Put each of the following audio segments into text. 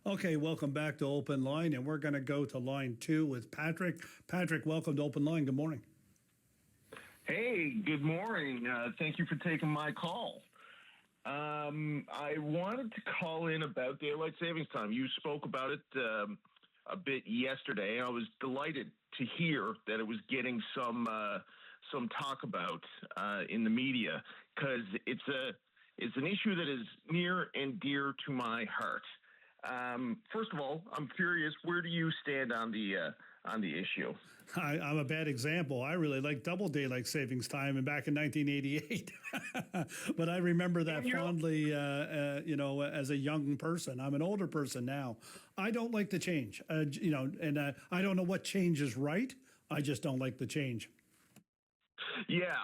Okay, welcome back to Open Line, and we're going to go to line 2 with Patrick. Patrick, welcome to Open Line. Good morning. Hey, good morning. Thank you for taking my call. I wanted to call in about daylight savings time. You spoke about it a bit yesterday. I was delighted to hear that it was getting some talk about in the media, because it's an issue that is near and dear to my heart. First of all, I'm curious, where do you stand on the issue? I'm a bad example. I really like double daylight savings time and back in 1988. But I remember that fondly, as a young person. I'm an older person now. I don't like the change, and I don't know what change is right. I just don't like the change. Yeah,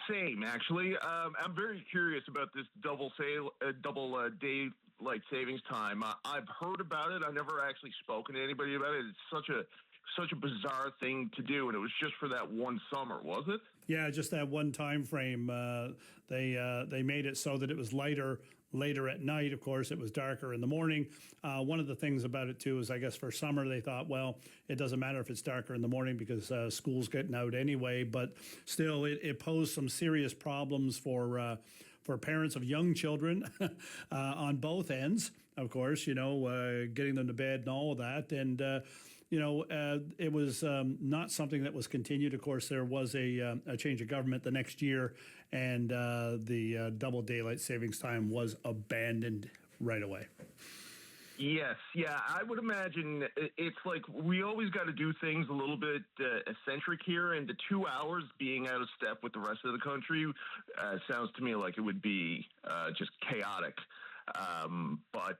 same actually. I'm very curious about this double daylight savings time. I've heard about it. I've never actually spoken to anybody about it. It's such a bizarre thing to do, and it was just for that one summer, was it? Yeah, just that one time frame. They made it so that it was later at night. Of course, it was darker in the morning. One of the things about it too is, I guess for summer they thought, well, it doesn't matter if it's darker in the morning because school's getting out anyway. But still, it posed some serious problems for parents of young children on both ends. Of course, getting them to bed and all of that, and it was not something that was continued. Of course, there was a change of government the next year, and the double daylight savings time was abandoned right away. Yes, yeah, I would imagine it's like we always got to do things a little bit eccentric here, and the 2 hours being out of step with the rest of the country sounds to me like it would be just chaotic. But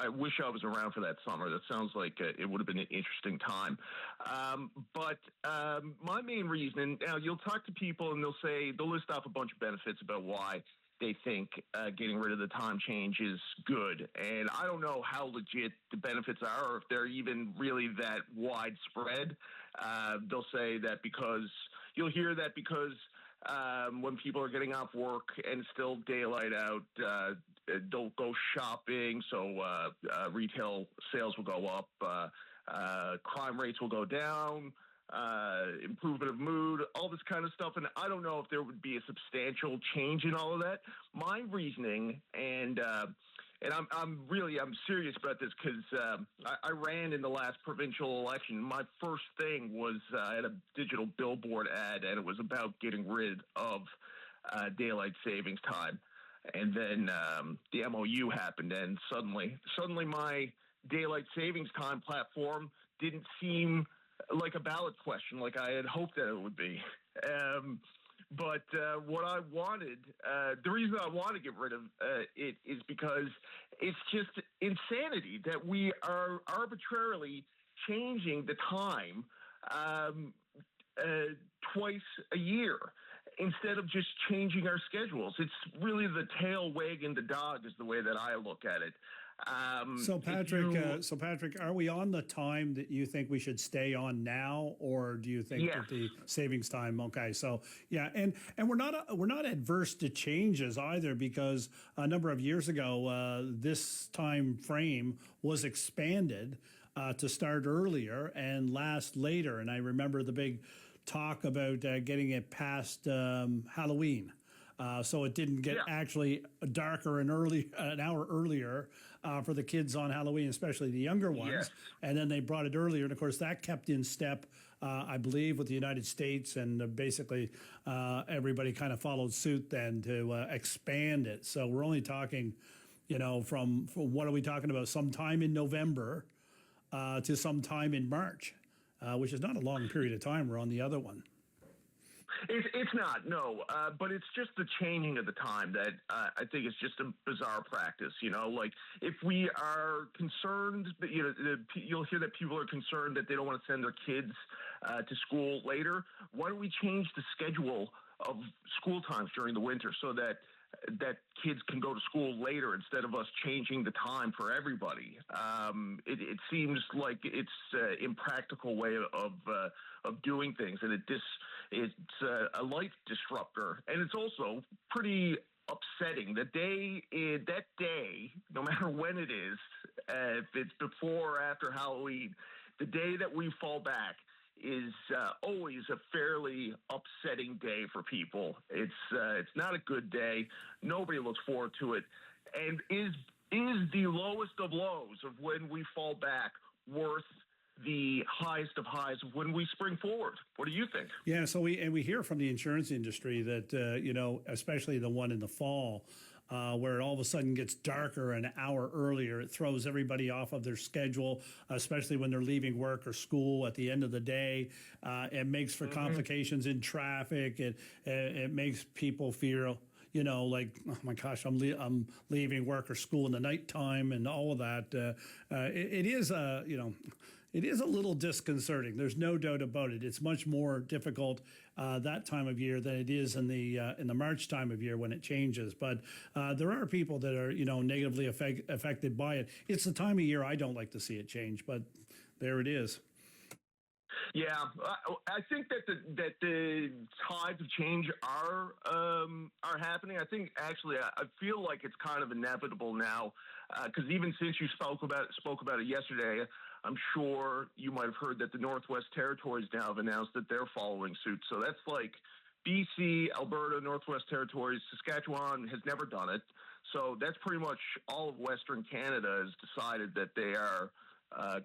I wish I was around for that summer. That sounds like it would have been an interesting time. But my main reason, and now you'll talk to people and they'll list off a bunch of benefits about why they think getting rid of the time change is good. And I don't know how legit the benefits are, or if they're even really that widespread. They'll say that you'll hear that because when people are getting off work and it's still daylight out, they'll go shopping, so retail sales will go up, crime rates will go down, improvement of mood, all this kind of stuff. And I don't know if there would be a substantial change in all of that. My reasoning, and I'm serious about this, because I ran in the last provincial election. My first thing was I had a digital billboard ad, and it was about getting rid of daylight savings time. And then the MOU happened, and suddenly my daylight savings time platform didn't seem like a ballot question like I had hoped that it would be. But what I wanted, the reason I want to get rid of it is because it's just insanity that we are arbitrarily changing the time twice a year instead of just changing our schedules. It's really the tail wagging the dog is the way that I look at it. So Patrick, are we on the time that you think we should stay on now, or do you think that the savings time? Okay, so yeah, and we're not adverse to changes either, because a number of years ago, this time frame was expanded to start earlier and last later, and I remember the big talk about getting it past Halloween. So it didn't get actually darker and an hour earlier for the kids on Halloween, especially the younger ones. Yes. And then they brought it earlier. And of course, that kept in step, I believe, with the United States. And basically, everybody kind of followed suit then to expand it. So we're only talking, from what are we talking about? Sometime in November to sometime in March, which is not a long period of time. We're on the other one. It's not, no, but it's just the changing of the time that I think is just a bizarre practice. Like if we are concerned, you'll hear that people are concerned that they don't want to send their kids to school later. Why don't we change the schedule of school times during the winter so that kids can go to school later instead of us changing the time for everybody? It seems like it's an impractical way of doing things, and it's a life disruptor, and it's also pretty upsetting. That day, no matter when it is, if it's before or after Halloween, the day that we fall back is always a fairly upsetting day for people. It's not a good day. Nobody looks forward to it, and is the lowest of lows of when we fall back worth the highest of highs of when we spring forward? What do you think? Yeah, so we hear from the insurance industry that especially the one in the fall, where it all of a sudden gets darker an hour earlier. It throws everybody off of their schedule, especially when they're leaving work or school at the end of the day. It makes for complications in traffic. It makes people feel, like, oh my gosh, I'm leaving work or school in the nighttime and all of that. It is a little disconcerting. There's no doubt about it. It's much more difficult that time of year than it is in the March time of year when it changes. But there are people that are negatively affected by it. It's the time of year I don't like to see it change, but there it is. Yeah, I think that the tides of change are happening. I think actually I feel like it's kind of inevitable now, because even since you spoke about it yesterday, I'm sure you might have heard that the Northwest Territories now have announced that they're following suit. So that's like BC, Alberta, Northwest Territories, Saskatchewan has never done it. So that's pretty much all of Western Canada has decided that they are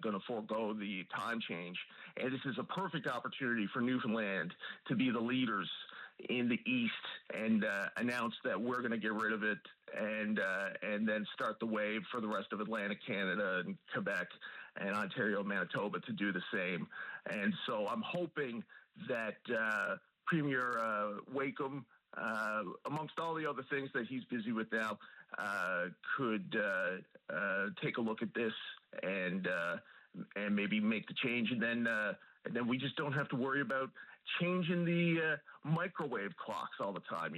going to forego the time change. And this is a perfect opportunity for Newfoundland to be the leaders in the East and announce that we're going to get rid of it and then start the wave for the rest of Atlantic Canada and Quebec and Ontario, Manitoba to do the same. And so I'm hoping that Premier Wakeham, amongst all the other things that he's busy with now, could take a look at this and maybe make the change, and then we just don't have to worry about changing the microwave clocks all the time.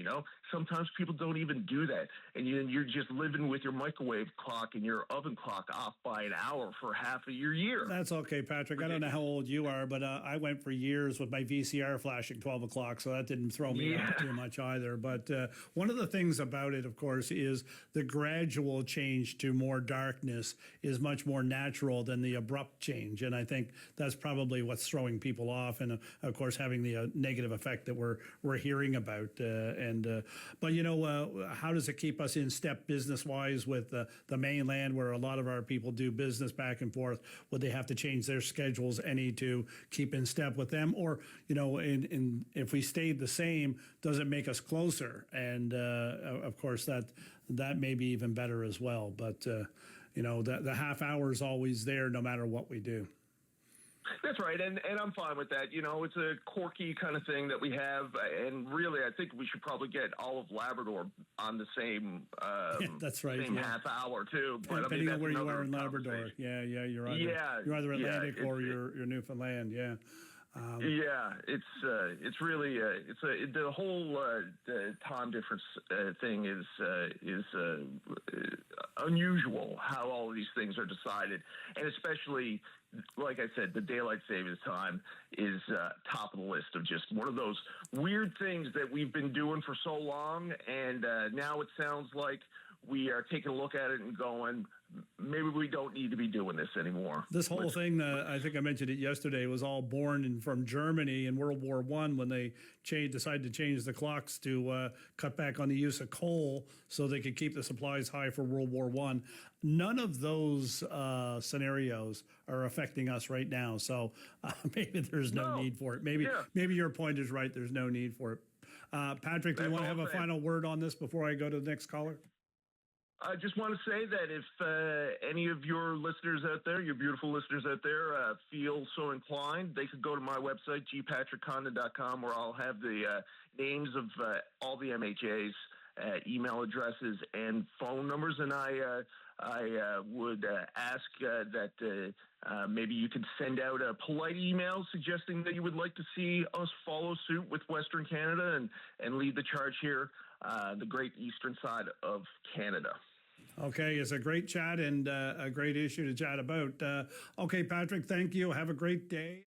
Sometimes people don't even do that, and you're just living with your microwave clock and your oven clock off by an hour for half of your year. That's okay, Patrick. I don't know how old you are, but I went for years with my VCR flashing 12 o'clock, so that didn't throw me off too much either. But one of the things about it, of course, is the gradual change to more darkness is much more natural than the abrupt change, and I think that's probably what's throwing people off, and of course having the negative effect that we're hearing about. But how does it keep us in step business-wise with the mainland, where a lot of our people do business back and forth? Would they have to change their schedules any to keep in step with them, or if we stayed the same, does it make us closer? And of course that may be even better as well. But the half hour is always there, no matter what we do. That's right, and I'm fine with that. It's a quirky kind of thing that we have, and really, I think we should probably get all of Labrador on the same that's right, same half hour too. But depending on where you are in Labrador, you're either Atlantic or you're Newfoundland, it's really the whole time difference thing is unusual how all of these things are decided, and especially, like I said, the daylight savings time is top of the list of just one of those weird things that we've been doing for so long, and now it sounds like we are taking a look at it and going, maybe we don't need to be doing this anymore. This whole thing, I think I mentioned it yesterday, was all born from Germany in World War I when they decided to change the clocks to cut back on the use of coal so they could keep the supplies high for World War I. None of those scenarios are affecting us right now, so maybe there's no need for it. Maybe your point is right. There's no need for it. Patrick, do you want to have a final word on this before I go to the next caller? I just want to say that if any of your listeners out there, your beautiful listeners out there, feel so inclined, they could go to my website, gpatrickcondon.com, where I'll have the names of all the MHAs, email addresses, and phone numbers. And I would ask that maybe you could send out a polite email suggesting that you would like to see us follow suit with Western Canada and lead the charge here, the great eastern side of Canada. Okay, it's a great chat and a great issue to chat about. Okay, Patrick, thank you. Have a great day.